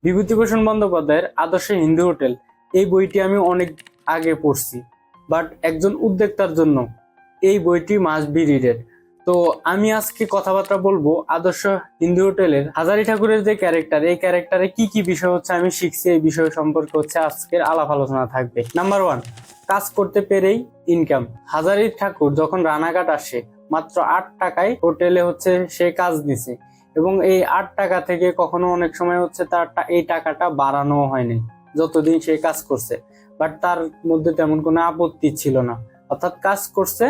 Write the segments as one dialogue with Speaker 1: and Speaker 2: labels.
Speaker 1: বিভূতিভূষণ বন্দ্যোপাধ্যায়ের আদর্শ হিন্দু হোটেল এই বইটি আমি অনেক আগে পড়ছি, বাট একজন উদ্যোক্তার জন্য এই বইটি মাস্ট বি রিডেড। তো আমি আজকে কথাবার্তা বলবো আদর্শ হিন্দু হোটেলের হাজারি ঠাকুরের যে ক্যারেক্টার, এই ক্যারেক্টারে কি কি বিষয় হচ্ছে আমি শিখছি, এই বিষয় সম্পর্কে হচ্ছে আজকের আলাপ আলোচনা থাকবে। নাম্বার 1, কাজ করতে পেরেই ইনকাম। হাজারি ঠাকুর যখন রানাঘাট আসে মাত্র 8 টাকায় হোটেলে হচ্ছে সে কাজ দিছে, এবং এই 8 টাকা থেকে কখনো অনেক সময় হচ্ছে তার এই টাকাটা বাড়ানো হয়নি যতদিন সে কাজ করছে, বাট তার মধ্যে তেমন কোনো আপত্তি ছিল না। অর্থাৎ কাজ করছে,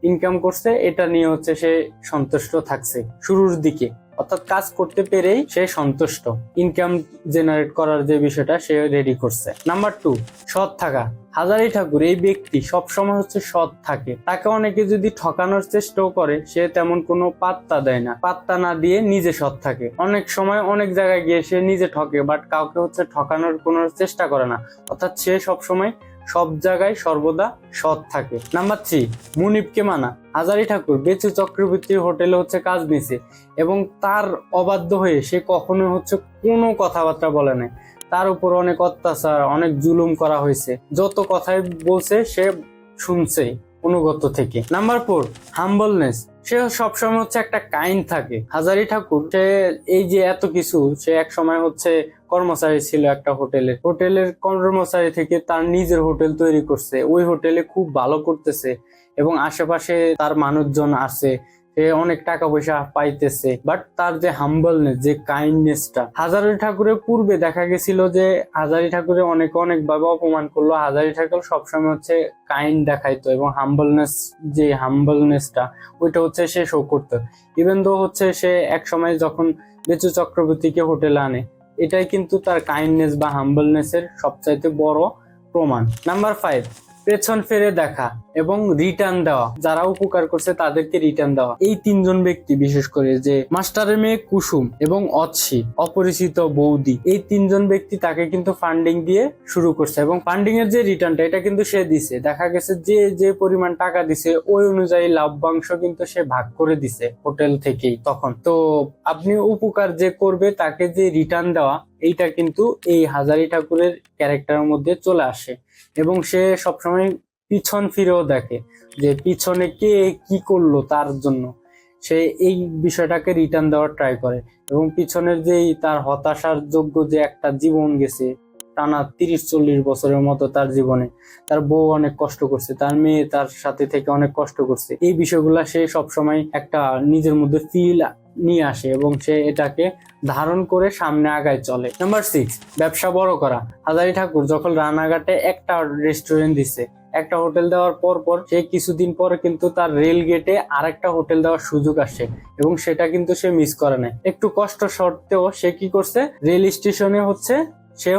Speaker 1: ইনকাম করছে, এটা নিয়ে হচ্ছে সে সন্তুষ্ট থাকছে শুরুর দিকে। অর্থাৎ কাজ করতে পেরেই সে সন্তুষ্ট, ইনকাম জেনারেট করার যে বিষয়টা সে রেডি করছে। নাম্বার 2, সৎ থাকা। হাজারি ঠাকুর এই ব্যক্তি সবসময় হচ্ছে সৎ থাকে। তাকে অনেকে যদি ঠকানোর চেষ্টাও করে, সে তেমন কোনো পাত্তা দেয় না, পাত্তা না দিয়ে নিজে সৎ থাকে। অনেক সময় অনেক জায়গায় গিয়ে সে নিজে ঠকে, বাট কাউকে হচ্ছে ঠকানোর কোনো চেষ্টা করে না। অর্থাৎ সে সবসময় সব জায়গায় সর্বদা সৎ থাকে। নাম্বার 3, মুনিবকে মানা। হাজারি ঠাকুর বেচু চক্রবর্তীর হোটেলে হচ্ছে কাজ নিছে, এবং তার অবাধ্য হয়ে সে কখনো হচ্ছে কোনো কথাবার্তা বলে নাই। তার উপর অনেক অত্যাচার, অনেক জুলুম করা হয়েছে, যত কথাই বলছে সে শুনছে অনুগত থেকে। Number 4, humbleness. সে সবসময় হচ্ছে একটা কাইন্ড থাকে। হাজারি ঠাকুর সে এই যে এত কিছু, সে এক সময় হচ্ছে কর্মচারী ছিল একটা হোটেলের কর্মচারী থেকে তার নিজের হোটেল তৈরি করছে, ওই হোটেলে খুব ভালো করতেছে, এবং আশেপাশে তার মানুষজন আছে, সে অনেক টাকা পয়সা পাইতেছে। বাট তার যে হাম্বলনেস, যে কাইন্ডনেসটা, হাজারি ঠাকুরের পূর্বে দেখা গেছিল যে হাজারি ঠাকুরের অনেক ভাবে অপমান করলো, হাজারি ঠাকুর সবসময় হচ্ছে কাইন্ড দেখাইতো, এবং হাম্বলনেসটা ওইটা হচ্ছে সে শো করতো। ইভেন দো হচ্ছে সে এক সময় যখন বেচু চক্রবর্তীকে হোটেলে আনে, এটাই কিন্তু তার কাইন্ডনেস বা হাম্বলনেসের সবচাইতে বড় প্রমাণ। নাম্বার 5, পেছন ফিরে দেখা এবং রিটার্ন দেওয়া। যারা উপকার করছে তাদেরকে রিটার্ন দেওয়া। এই 3জন ব্যক্তি, বিশেষ করে যে মাস্টারের মেয়ে কুসুম এবং অচ্ছি, অপরিচিত বৌদি, এই 3জন ব্যক্তি তাকে কিন্তু ফান্ডিং দিয়ে শুরু করছে, এবং ফান্ডিং এর যে রিটার্নটা এটা কিন্তু সে দিছে। দেখা গেছে যে পরিমাণ টাকা দিছে ওই অনুযায়ী লাভ্যাংশ কিন্তু সে ভাগ করে দিছে হোটেল থেকেই। তখন তো আপনি উপকার যে করবে তাকে যে রিটার্ন দেওয়া, এইটা কিন্তু এই হাজারি ঠাকুরের ক্যারেক্টারের মধ্যে চলে আসে, এবং সে সবসময় পিছন ফিরেও দেখে যে পিছনে কে কি করলো তার জন্য। সে এই বিষয়টাকে রিটার্ন দেওয়ার ট্রাই করে, এবং পিছনের যেই তার হতাশার যোগ্য যে একটা জীবন গেছে টানা 30-40 বছরের মতো তার জীবনে, তার বউ অনেক কষ্ট করছে, তার মেয়ে তার সাথে থেকে অনেক কষ্ট করছে, এই বিষয়গুলা সে সবসময় একটা নিজের মধ্যে ফিল নিয়ে আসে, এবং সে এটাকে ধারণ করে সামনে আগায় চলে। নাম্বার 6, ব্যবসা বড় করা। হাজারি ঠাকুর যখন রানাঘাটে একটা রেস্টুরেন্ট দিছে, একটা হোটেল দেওয়ার পর সে কিছুদিন পরে কিন্তু তার রেল গেটে আরেকটা হোটেল দেওয়ার সুযোগ আসে, এবং সেটা কিন্তু সে মিস করে নাই। একটু কষ্ট সত্ত্বেও সে কি করছে, রেল স্টেশনে হচ্ছে সে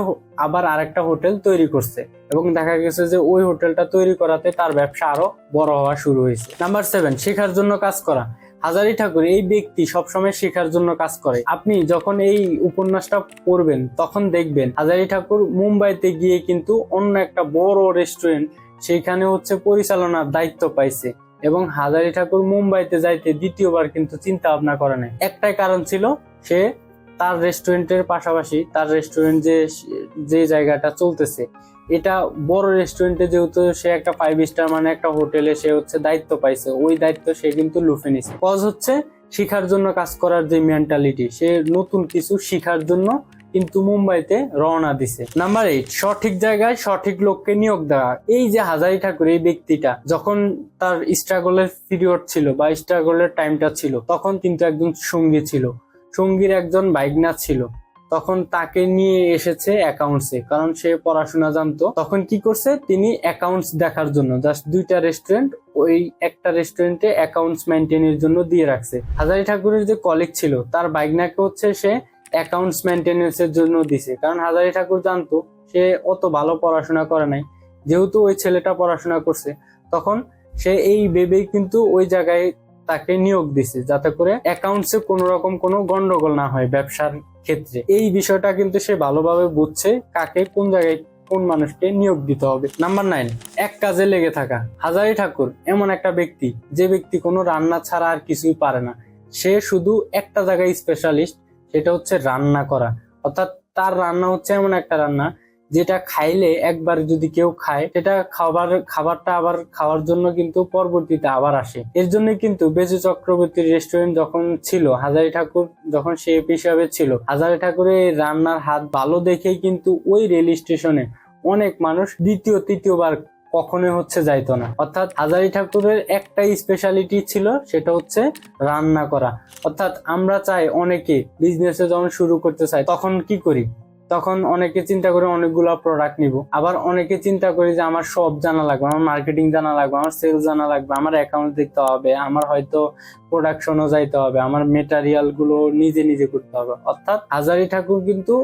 Speaker 1: আবার আরেকটা হোটেল তৈরি করছে, এবং দেখা গেছে যে ওই হোটেলটা তৈরি করাতে তার ব্যবসা আরো বড় হওয়া শুরু হয়েছে। নাম্বার 7, শেখার জন্য কাজ করা। হাজারি ঠাকুর এই ব্যক্তি সবসময় শেখার জন্য কাজ করে। আপনি যখন এই উপন্যাসটা পড়বেন তখন দেখবেন হাজারি ঠাকুর মুম্বাইতে গিয়ে কিন্তু অন্য একটা বড় রেস্টুরেন্ট সেইখানে হচ্ছে পরিচালনার দায়িত্ব পাইছে, এবং হাজারি ঠাকুর মুম্বাইতে যাইতে দ্বিতীয়বার কিন্তু চিন্তা ভাবনা করে নাই। একটাই কারণ ছিল, সে তার রেস্টুরেন্টের পাশাপাশি তার রেস্টুরেন্ট যে জায়গাটা চলতেছে, এটা বড় রেস্টুরেন্টে যেহেতু সে একটা 5 স্টার মানে একটা হোটেলে সে হচ্ছে দায়িত্ব পাইছে, ওই দায়িত্ব সে কিন্তু লুফে নিছে। কজ হচ্ছে শিখার জন্য কাজ করার যে মেন্টালিটি, সে নতুন কিছু শিখার জন্য কিন্তু মুম্বাইতে রওনা দিছে। নাম্বার 8, সঠিক জায়গায় সঠিক লোককে নিয়োগ দেওয়া। এই যে হাজারি ঠাকুর এই ব্যক্তিটা যখন তার স্ট্রাগলের পিরিয়ড ছিল বা স্ট্রাগলের টাইমটা ছিল, তখন কিন্তু একজন সঙ্গী ছিল, সঙ্গীর একজন বাইকনা ছিল, তখন তাকে নিয়ে এসেছে অ্যাকাউন্টসে, কারণ সে পড়াশোনা জানতো। তখন কি করছে, তিনি অ্যাকাউন্টস দেখার জন্য জাস্ট 2টা রেস্টুরেন্ট, ওই একটা রেস্টুরেন্টে অ্যাকাউন্টস মেনটেনের জন্য দিয়ে রাখছে। হাজারি ঠাকুরের যে কলিগ ছিল তার বাইকনাকে হচ্ছে সে অ্যাকাউন্টস মেনটেন্যান্সের জন্য দিছে, কারণ হাজারি ঠাকুর জানতো সে অত ভালো পড়াশোনা করে নাই, যেহেতু ওই ছেলেটা পড়াশোনা করছে, তখন সে এই ভেবেই কিন্তু ওই জায়গায় তাকে নিয়োগ দিছে, যাতে করে অ্যাকাউন্টসে কোনো রকম কোনো গন্ডগোল না হয় ব্যবসার ক্ষেত্রে। এই বিষয়টা কিন্তু সে ভালোভাবে বুঝছে কাকে কোন জায়গায় কোন মানুষকে নিয়োগ দিতে হবে। নাম্বার 9, এক কাজে লেগে থাকা। হাজারি ঠাকুর এমন একটা ব্যক্তি, যে ব্যক্তি কোনো রান্না ছাড়া আর কিছুই পারে না, সে শুধু একটা জায়গায় স্পেশালিস্ট, সেটা হচ্ছে রান্না করা। অর্থাৎ তার রান্না হচ্ছে এমন একটা রান্না যেটা খাইলে একবার যদি কেউ খায় সেটা খাবারটা আবার খাওয়ার জন্য কিন্তু পরবর্তীতে আবার আসে। এর জন্য কিন্তু বেজু চক্রবর্তীর রেস্টুরেন্ট যখন ছিল, হাজারী ঠাকুর যখন শেফ হিসাবে ছিল, হাজারী ঠাকুরের এই রান্নার হাত ভালো দেখেই কিন্তু ওই রেল স্টেশনে অনেক মানুষ দ্বিতীয় তৃতীয়বার কখনোই হচ্ছে যাইতো না। অর্থাৎ হাজারী ঠাকুরের একটাই স্পেশালিটি ছিল, সেটা হচ্ছে রান্না করা। অর্থাৎ আমরা চাই, অনেকে বিজনেসে যখন শুরু করতে চাই তখন কি করি, তখন অনেকে চিন্তা করে অনেকগুলো প্রোডাক্ট নিব, আবার অনেকে চিন্তা করি যে আমার সব জানা লাগবে, আমার মার্কেটিং জানা লাগবে, আমার সেলস জানা লাগবে, আমার অ্যাকাউন্ট দেখতে হবে, আমার হয়তো প্রোডাকশনও যাইতে হবে, আমার মেটেরিয়াল গুলো নিজে নিজে করতে হবে। অর্থাৎ হাজারী ঠাকুর কিন্তু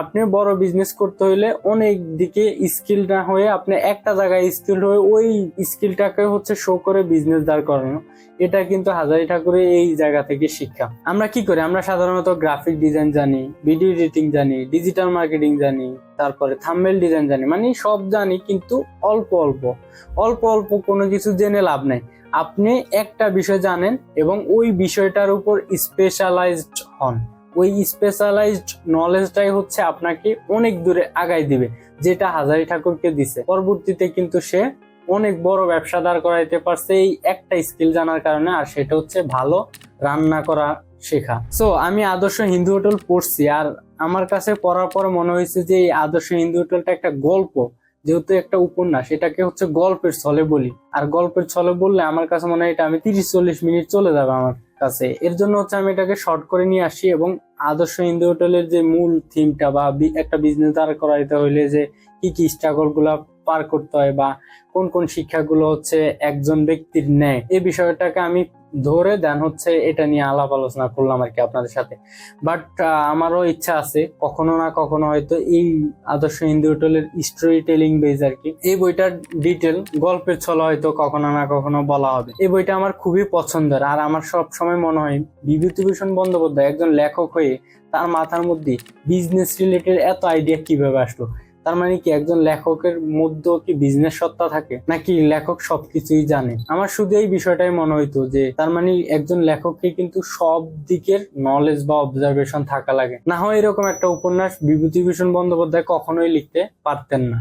Speaker 1: আপনি বড় বিজনেস করতে হইলে অনেক দিকে স্কিল না হয়ে আপনি একটা জায়গায় স্কিল হয়ে ওই স্কিলটাকে হচ্ছে শো করে বিজনেস দাঁড় করানো, এটা কিন্তু হাজারী ঠাকুরের এই জায়গা থেকে শিক্ষা। আমরা কি করি, আমরা সাধারণত গ্রাফিক ডিজাইন জানি, ভিডিও এডিটিং জানি, ডিজিটাল মার্কেটিং জানি, তারপরে থাম্বনেল ডিজাইন জানি, মানে সব জানি, কিন্তু অল্প অল্প অল্প অল্প কোনো কিছু জেনে লাভ নাই। আপনি একটা বিষয় জানেন এবং ওই বিষয়টার উপর স্পেশালাইজড হন, ওই স্পেশালাইজড নলেজটাই হচ্ছে আপনাকে অনেক দূরে আগাই দিবে, যেটা হাজারী ঠাকুরকে দিছে। পরবর্তীতে কিন্তু সে অনেক বড় ব্যবসা দাঁড় করাইতে পারছে এই একটা স্কিল জানার কারণে, আর সেটা হচ্ছে ভালো রান্না করা শেখা। সো আমি আদর্শ হিন্দু হোটেল পড়ছি, আর আমার কাছে পড়ার পরে মনে হয়েছে যে এই আদর্শ হিন্দু হোটেলটা একটা গল্প, যেহেতু একটা উপন্যাস, এটাকে হচ্ছে গল্পের ছলে বলি, আর গল্পের ছলে বললে আমার কাছে মনে হয় এটা আমি 30-40 মিনিট চলে যাবে আমার কাছে। এর জন্য হচ্ছে আমি এটাকে শর্ট করে নিয়ে আসি, এবং আদর্শ হিন্দু হোটেলের যে মূল থিমটা বা একটা বিজনেস দাঁড় করাইতে হইলে যে কি কি স্ট্রাগল গুলা পার করতে হয় বা কোন কোন শিক্ষাগুলো হচ্ছে একজন ব্যক্তির নেয়, এই বিষয়টাকে আমি ধরে দেন হচ্ছে এটা নিয়ে আলাপ আলোচনা করলাম আর কি আপনাদের সাথে। বাট আমারও ইচ্ছা আছে কখনো না কখনো হয়তো এই আদর্শ হিন্দু হোটেলের স্টোরি টেলিং বেজ আর কি, এই বইটার ডিটেল গল্পের ছলে হয়তো কখনো না কখনো বলা হবে। এই বইটা আমার খুবই পছন্দের, আর আমার সব সময় মনে হয় বিভূতিভূষণ বন্দ্যোপাধ্যায় একজন লেখক হয়ে তার মাথার মধ্যে বিজনেস রিলেটেড এত আইডিয়া কিভাবে আসলো। তার মানে কি একজন লেখকের মধ্যে কি বিজনেস সত্তা থাকে, নাকি লেখক সবকিছুই জানে? আমার শুধু এই বিষয়টাই মনে হইতো যে তার মানে একজন লেখককে কিন্তু সব দিকের নলেজ বা অবজারভেশন থাকা লাগে, না হয় এরকম একটা উপন্যাস বিভূতিভূষণ বন্দ্যোপাধ্যায় কখনোই লিখতে পারতেন না।